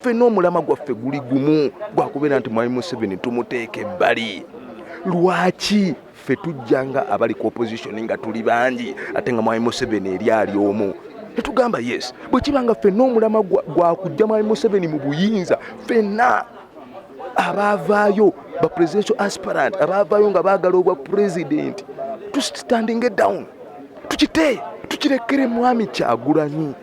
ffe n'omulama gwaffe guli gumu gwakubeera nti mwami Museveni tumuteeke ebbali. Lwaki ffe tujjanga abali ku opposition nga tuli bangi ate nga mwami Museveni eri ali omu? Netugamba yes, bwe kibanga ffe n'omulama gwakujja mwami Museveni mu buyinza, ffenna abaavaayo ba presidential aspirant abaavaayo nga baagala obwa president standing down, tukirekere mwami Kyagulanyi.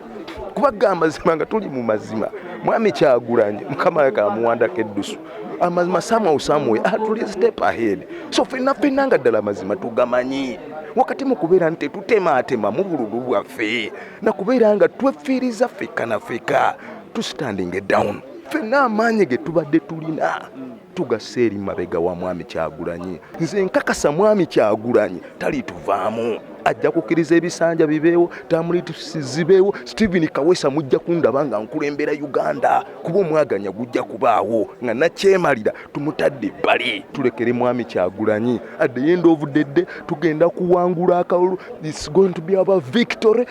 Kubagamba zima nga tuli mu mazima, mwami Kyagulanyi mukama we kamuwandako eddusu, amazima samwe atuli step ahead. So ffenna nga ddala amazima tugamanyi, wakati mu kubeera nti tetutemaatema mu bululu bwaffe na kubeera nga twefiiriza ffekka na ffekka tu standing down. Ffenna amaanyi ge tubadde tulina tugassa eri mabega wa mwami Kyagulanyi. Nze nkakasa mwami Kyagulanyi talituvaamu, ajja kukkiriza ebisanja bibeewo, tamulitusi zibeewo, Stephen Kawesa mujja kundaba nga nkulembera Uganda, kuba omwaganya gujja kubaawo nga nakyemalira tumutadde ebbali. Tulekere mwami Kyagulanyi, at the end of the day tugenda kuwangula akalulu, it's going to be our victory.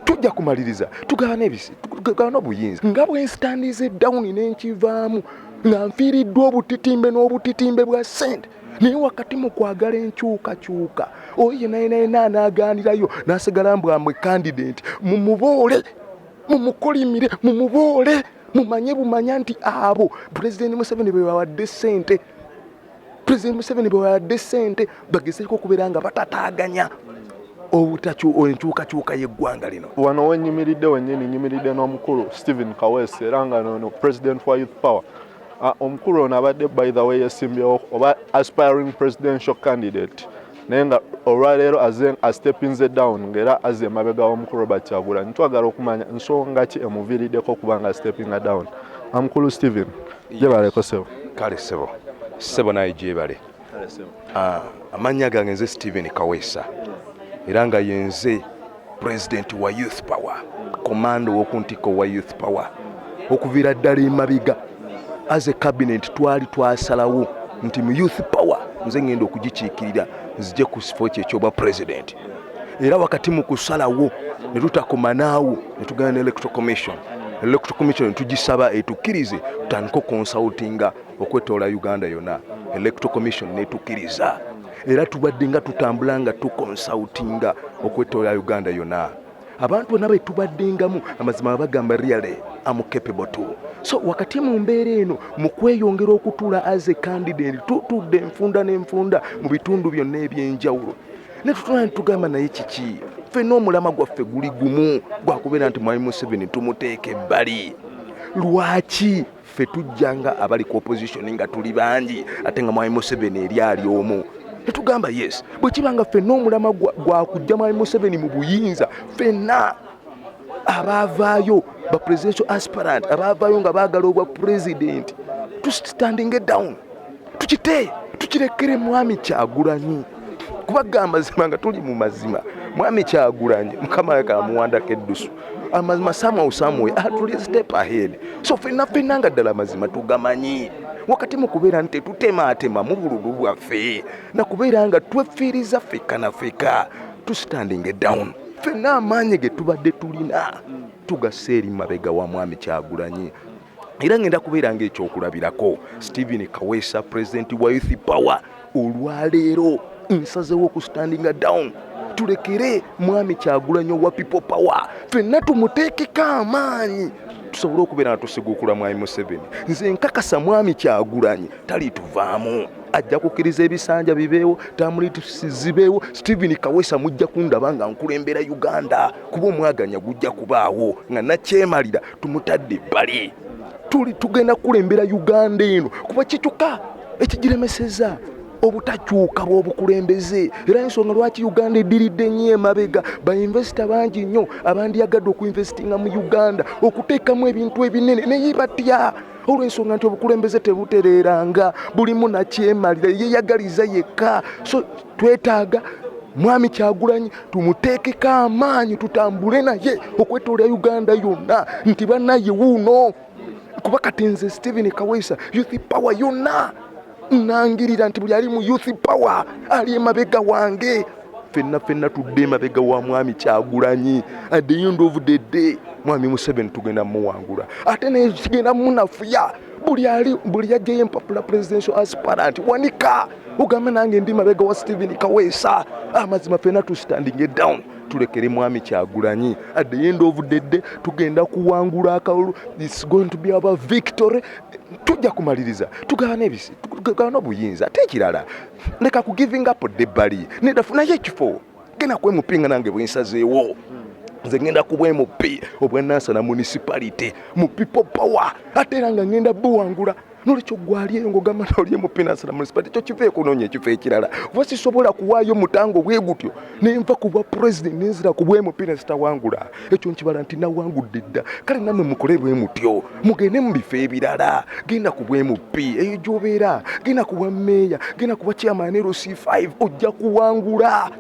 Tujja kumaliriza tugaana ebisi, tugaana obuyinza nga bwenstandize down n'enkivaamu nga nfiiriddwa obutitimbe n'obutitimbe bwa ssente. Naye wakati mu kwagala enkyukakyuka oyo yenayina n'agaanirayo n'asigala mbwambwe candidate, mumuboole, mumukolimire, mumuboole, mumanye bumanya nti abo President Museveni bwe bawadde ssente, President Museveni bwe bawadde ssente bagezeeko okubeera nga batataaganya enkyukakyuka y'eggwanga lino. Wano wenyimiridde wennyini nyimiridde n'omukulu Stephen Kawesa era nga no President wa Youth Power. Omukulu ono abadde by the way yesimbyewo oba aspiring presidential candidate, naye nga olwaleero astepinze down ng'era azze emabega w'omukulu Robert Kyagulanyi. Twagala okumanya nsonga ki emuviiriddeko kubanga stepping down. Omukulu Stephen, gyebaleko sebo. Kale sebo naye gyebale. Amannya gange nze Stephen Kawesa era nga yenze president wa Youth Power, komando w'okuntiko wa Youth Power. Okuviira ddala emabega as a cabinet twasalawo nti mu Youth Power nze ngenda okugikiikirira nzije ku kifo kye ekyoba president. Era wakati mu kusalawo ne tutakomanaawo ne tugenda Electoral Commission. Electoral Commission tugisaba etukkirize tutandika consultinga okwetoola Uganda yonna. Electoral Commission netukkiriza. Era tubadde nga tutambula nga tukonsultinga okwetoola Uganda yonna. Abantu bonna be tubaddengamu amazima bagamba really am capable too. So wakati mu mbeera eno mu kweyongera okutuula as a candidate tutudde enfunda n'enfunda mu bitundu byonna ebyenjawulo ne tutula tugamba naye kiki ffe n'omulama gwaffe guli gumu gwakubeera nti mwami Museveni tumuteeke ebbali. Lwaki ffe tujjanga abali ku opposition nga tuli bangi ate nga mwami Museveni eri ali omu? Netugamba yes, bwe kibanga ffe n'omulama gwakujja mwami Museveni mu buyinza, ffenna abaavaayo ba presidential aspirant abaavaayo nga baagala obwa president standing down, tukirekere mwami Kyagulanyi. Kubagamba zima nga tuli mu mazima, mwami Kyagulanyi mukama we kamuwandako eddusu, amazima samwe atuli step ahead. So ffenna nga ddala amazima tugamanyi, wakati mu kubeera nti tetutemaatema mu bululu bwaffe na kubeera nga twefiiriza ffekka na ffekka tu standing down. Ffenna amaanyi ge tubadde tulina tugassa eri mabega wa mwami Kyagulanyi. Era ngenda kubeera ng'ekyokulabirako Stephen Kawesa, president wa Youth Power, olwaleero nsazeewo ku standing down. Tulekere mwami Kyagulanyi wa People Power, ffenna tumuteekeko amaanyi tusobole okubeera nga tusigukula mwami Museveni. Nze nkakasa mwami Kyagulanyi talituvaamu, ajja kukkiriza ebisanja bibeewo, tamulitusi zibeewo, Stephen Kawesa mujja kundaba nga nkulembera Uganda, kuba omwaganya gujja kubaawo nga nakyemalira tumutadde ebbali. Tugenda kulembera Uganda eno kuba kikyuka ekigiremeseza obutakyuka bw'obukulembeze. Era ensonga lwaki Uganda eddiridde nnyo emabega, bainvesita bangi nnyo abandiyagadde okuinvestinga mu Uganda okuteekamu ebintu ebinene naye batya olw'ensonga nti obukulembeze tebutereeranga, bulimu nakyemalira yeyagaliza yekka. So twetaaga mwami Kyagulanyi tumuteekeko amaanyi tutambule naye okwetoola Uganda yonna nti bannaye wuuno. Kuba kati nze Stephen Kawesa Youth Power yonna nangirira nti buli ali mu Youth Power ali emabega wange. ffenna tudde emabega wa mwami Kyagulanyi. At the end of the day mwami Museveni tugenda muwangula ate ne kigenda munafuya buli ajjayo empapula presidential aspirant wanika ugambe nange ndi mabega wa Stephen Kawesa. Amazima ffenna tu standing down tulekere mwami Kyagulanyi. At the end of the day tugenda kuwangula akalulu. It's going to be our victory. Tujja kumaliriza tugabana ebisi tugabana obuyinza ate ekirala leka ku giving up debali naye ekifo genda kwemupinga nange bwensazeewo nze ngenda kubwa MP obwannansa na municipality mu people power ate era nga ngenda buwangula n'olwekyo gwali eyo ng'ogamba noli MP nansa na municipality ekyo kiva ekunoonya ekifo ekirala kuba sisobola kuwaayo mutango bwe gutyo nenva ku bwa president nenzira ku bwa MP nesitawangula ekyo nkibala nti nawangudde dda kale nammwe mukole bwe mutyo mugende mu bifo ebirala genda ku bwa MP eyo gy'obeera genda ku bwa meeya genda ku bwa chairman LC5 ojja kuwangula.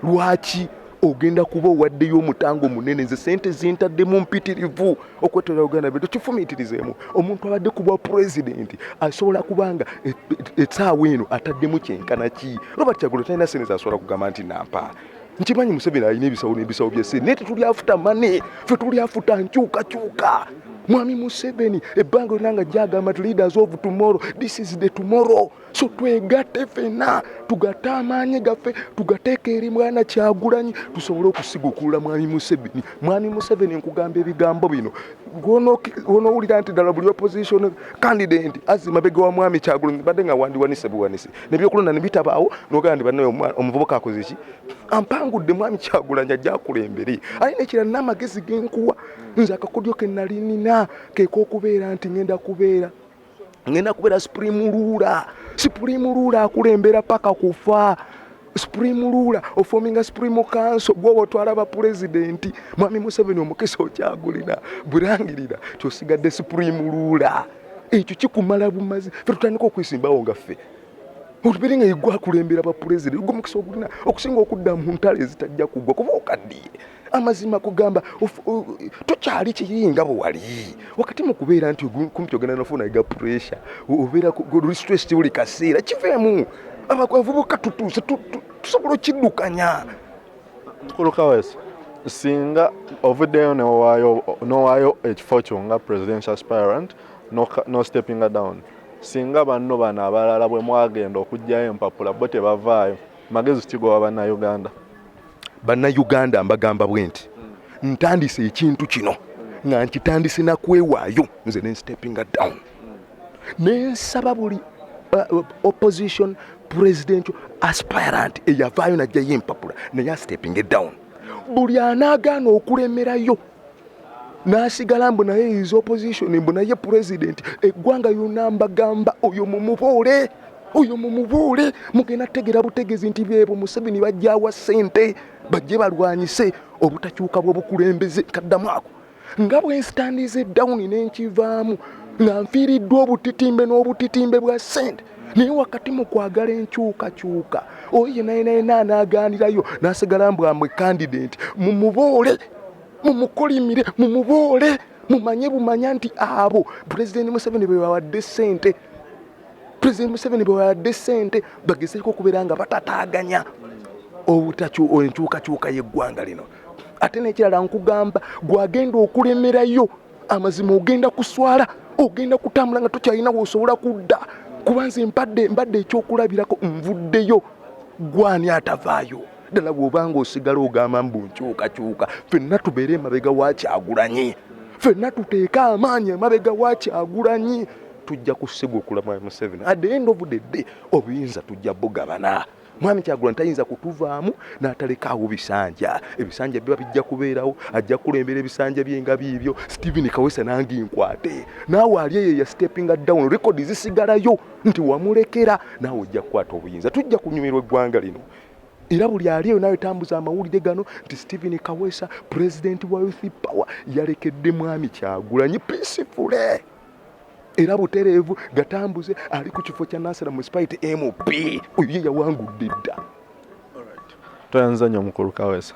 Lwaki ogenda kuba owaddeyo omutango munene nze sente zintaddemu mpitirivu okwetolera Uganda beto kifumiitirizeemu omuntu abadde ku bwa pulezidenti asobola kubanga essaawa eno ataddemu kyenkana ki. Robert Kyagulanyi talina sente zasobola kugamba nti nampa. Nkimanyi Museveni alina ebisawo n'ebisawo bya sente naye tetuli afuta mane ffe tuli afuta nkyukakyuka. Mwami Museveni ebbanga lyonna nga gyagamba nti leaders of tomorrow, this is the tomorrow. So twegatte ffenna tugatte amaanyi gaffe tugateeka eri mwana Kyagulanyi tusobole okusigukula mwami Museveni. Mwami Museveni nkugamba ebigambo bino gw'onoowulira nti ddala buli opposition candidate azzi mabega wa mwami Kyagulanyi badde nga wandiwanise buwanise nebyokulonda ne bitabaawo n'ogamba nti bannaye omuvubuka akoze ki. Ampangudde mwami Kyagulanyi ajja akulembere alina ekirala n'amagezi genkuwa nze akakodyo ke nali nina keek'okubeera nti ngenda kubeera supreme ruler akulembera paka kufa. Supreme ruler oforminga supreme council gwoba otwala ba pulezidenti mwami Museveni omukisa okyagulina burangirira kyosigadde supreme ruler ekyo kikumala bumazi ffe tutandika okwesimbawo nga ffe otubere nga igwa kulembera ba pulezidenti gwo mukisa ogulina okusinga okudda mu ntalo ezitajja kugwa kuba okaddiye. Amazima kugamba tokyali kiyinga bwe wali wakati mu kubeera nti kumpi ogenda nofuna ega pressure obeera ku stress buli kaseera kiveemu abavubuka tutuuse tusobola okiddukanya. Mukulu Kawesa singa ovuddeyo nowaayo ekifo kyo nga presidential aspirant no stepping down singa banno bano abalala bwe mwagenda okugjayo empapula bo tebavaayo magezi kigoba bannayuganda mbagamba bwe nti ntandise ekintu kino nga nkitandise nakwewaayo nze ne stepping down nensaba buli opposition presidential aspirant eyavaayo najjayo empapula naye stepping down. Buli anaagaana okulemerayo n'asigala mbu naye is opposition mbu naye president eggwanga yonna mbagamba oyo mumubuule mugenda tegera butegezi nti byebo Museveni bajjawa ssente bajje balwanyise obutakyuka bw'obukulembeze kaddamu ako nga bwe nsitandize down n'enkivaamu nga nfiiriddwa obutitimbe n'obutitimbe bwa ssente naye wakati mu kwagala enkyukakyuka oyo naye anaagaanirayo n'asigala mbu amwe candidate mumubuule mumukolimire mumubuule mumanye bumanya nti abo President Museveni bwe bawadde ssente bagezeeko okubeera nga batataaganya enkyukakyuka y'eggwanga lino. Ate n'ekirala nkugamba gwagenda okulemerayo amazima ogenda kuswala ogenda kutambula nga tokyalina w'osobola kudda kuba nze mbadde ekyokulabirako nvuddeyo gwani atavaayo ddala bw'obanga osigala ogamba mbu nkyukakyuka ffenna tubeere emabega wa Kyagulanyi ffenna tuteeka amaanyi emabega wa Kyagulanyi tujja kusigukula mwami Museveni. At the end of the day obuyinza tujja bugabana. Mwami Kyagulanyi tayinza kutuvaamu n'atalekaawo ebisanja biba bijja kubeerawo ajja kulembera ebisanja bye nga biibyo Stephen Kawesa nange nkwate naawe ali eyo ya stepping down record zisigalayo nti wamulekera naawe ojja kukwata obuyinza tujja kunyumirwa eggwanga lino. Era buli ali eyo nawe tambuza amawulire gano nti Stephen Kawesa president wa Youth Power yalekedde mwami Kyagulanyi peaceful era butereevu gatambuze ali ku kifo kya Nasara municipality MP oyo ye yawangudde dda. Toyanza nnyo Mukulu Kawesa.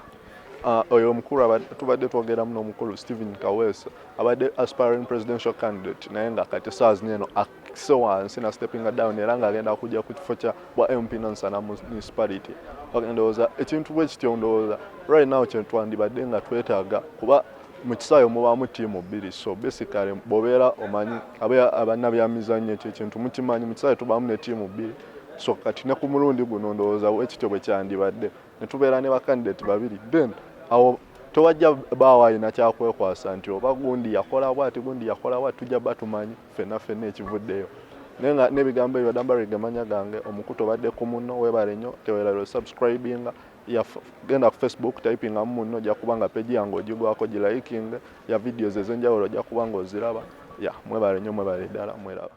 Oyo omukulu tubadde twogera muno omukulu Stephen Kawesa abadde aspiring presidential candidate naye nga kati essaawa zino eno so wansi na stepping down era nga agenda kujja ku kifo kya bwa MP Nansana municipality. Ndowooza ekintu bwe kityo ndowooza right now kye twandibadde nga twetaaga kuba mu kisaawe mubaamu ttiimu bbiri, so basically bw'obeera omanyi abannabyamizannyo ekyo ekintu mukimanyi mu kisaawe tubaamu ne ttiimu bbiri, so kati ne ku mulundi guno ndowooza ekityo bwe kyandibadde ne tubeera ne bakandidate babiri, then awo tewajja baawo alina kyakwekwasa nti oba gundi yakola bwati gundi yakola bwati, tujja batumanyi ffenna ekivuddeyo. Naye nga n'ebigambo ebyo Dambale gemanya gange omukutu obadde ku munno, weebale nnyo, teweerale subscribinga, genda ku Facebook typingamu munno, ojja kuba nga page yange ogigwako, giliking ya videos ez'enjawulo ojja kuba nga oziraba. Mwebale nnyo, mwebale ddala, mweraba.